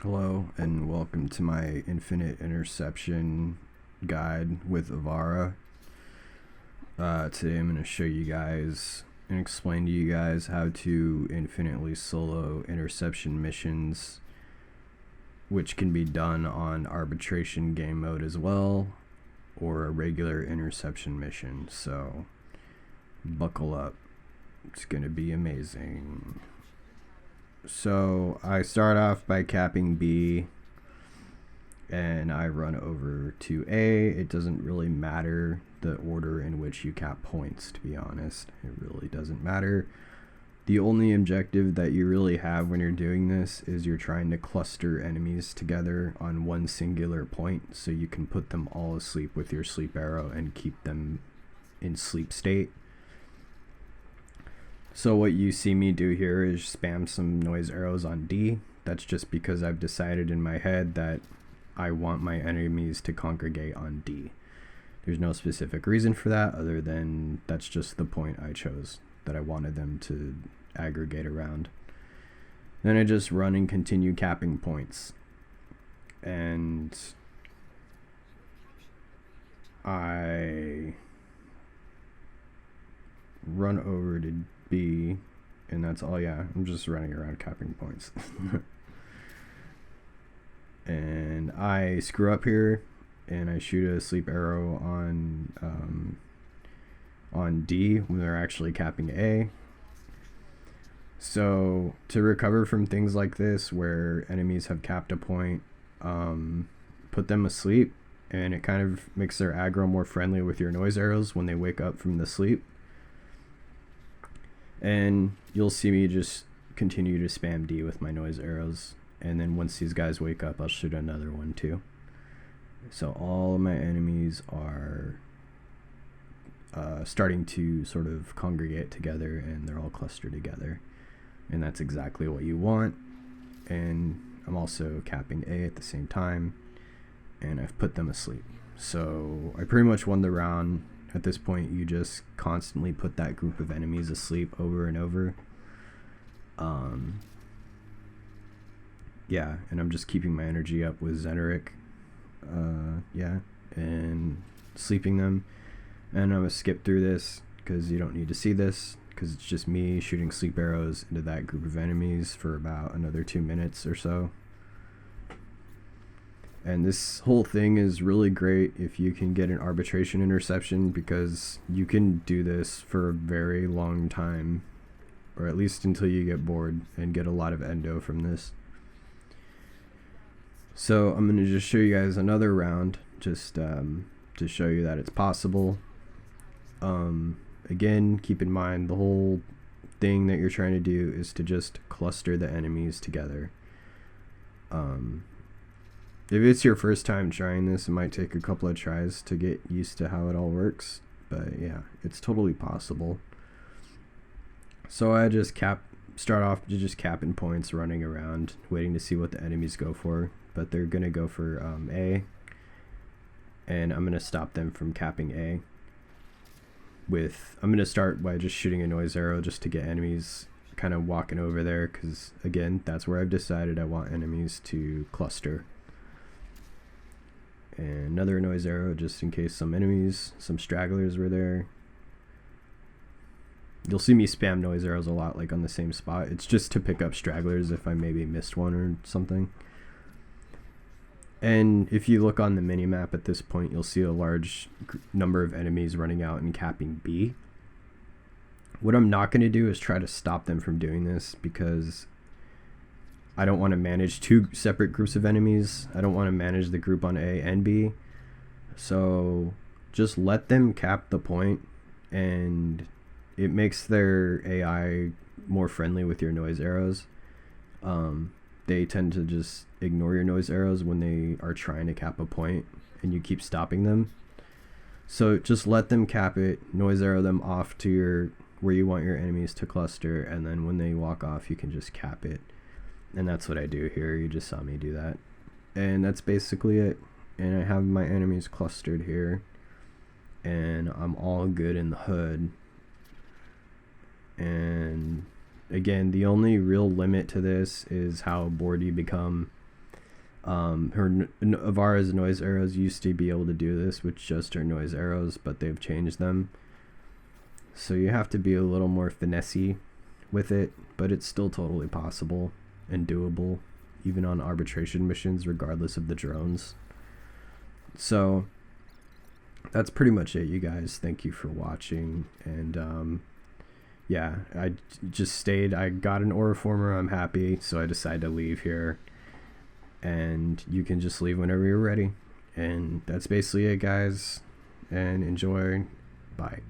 Hello and welcome to my infinite interception guide with Ivara. Today I'm going to show you guys and explain to you guys how to infinitely solo interception missions, which can be done on arbitration game mode as well, or a regular interception mission. So buckle up, it's going to be amazing. So I start off by capping B and I run over to A. It doesn't really matter the order in which you cap points, to be honest. It really doesn't matter. The only objective that you really have when you're doing this is you're trying to cluster enemies together on one singular point so you can put them all asleep with your sleep arrow and keep them in sleep state. So what you see me do here is spam some noise arrows on D. That's just because I've decided in my head that I want my enemies to congregate on D. There's no specific reason for that other than that's just the point I chose, that I wanted them to aggregate around. Then I just run and continue capping points. And I run over to B, and that's all. Yeah, I'm just running around capping points. And I screw up here and I shoot a sleep arrow on D when they're actually capping A. So to recover from things like this where enemies have capped a point, put them asleep, and it kind of makes their aggro more friendly with your noise arrows when they wake up from the sleep. And you'll see me just continue to spam D with my noise arrows. And then once these guys wake up, I'll shoot another one too. So all of my enemies are starting to sort of congregate together, and they're all clustered together. And that's exactly what you want. And I'm also capping A at the same time. And I've put them asleep. So I pretty much won the round. At this point, you just constantly put that group of enemies asleep over and over. Yeah, and I'm just keeping my energy up with Zeneric. Yeah, and sleeping them. And I'm going to skip through this because you don't need to see this, because it's just me shooting sleep arrows into that group of enemies for about another 2 minutes or so. And this whole thing is really great if you can get an arbitration interception, because you can do this for a very long time, or at least until you get bored, and get a lot of endo from this. So I'm going to just show you guys another round just to show you that it's possible. Again, keep in mind the whole thing that you're trying to do is to just cluster the enemies together. If it's your first time trying this, it might take a couple of tries to get used to how it all works. But yeah, it's totally possible. So I just start off to just capping points, running around, waiting to see what the enemies go for. But they're going to go for A. And I'm going to stop them from capping A. I'm going to start by just shooting a noise arrow just to get enemies kind of walking over there. Because again, that's where I've decided I want enemies to cluster. And another noise arrow just in case some stragglers were there. You'll see me spam noise arrows a lot, like on the same spot. It's just to pick up stragglers if I maybe missed one or something. And if you look on the mini-map at this point, you'll see a large number of enemies running out and capping B. What I'm not going to do is try to stop them from doing this, because I don't want to manage two separate groups of enemies. I don't want to manage the group on A and B. So just let them cap the point, and it makes their AI more friendly with your noise arrows. They tend to just ignore your noise arrows when they are trying to cap a point and you keep stopping them. So just let them cap it, noise arrow them off to where you want your enemies to cluster, and then when they walk off, you can just cap it. And that's what I do here. You just saw me do that. And that's basically it. And I have my enemies clustered here. And I'm all good in the hood. And again, the only real limit to this is how bored you become. Ivara's noise arrows used to be able to do this with just her noise arrows, but they've changed them. So you have to be a little more finessey with it, but it's still totally possible and doable, even on arbitration missions, regardless of the drones. So that's pretty much it, you guys. Thank you for watching. And yeah, I just stayed. I got an ore former. I'm happy, so I decided to leave here. And you can just leave whenever you're ready. And that's basically it, guys. And enjoy. Bye.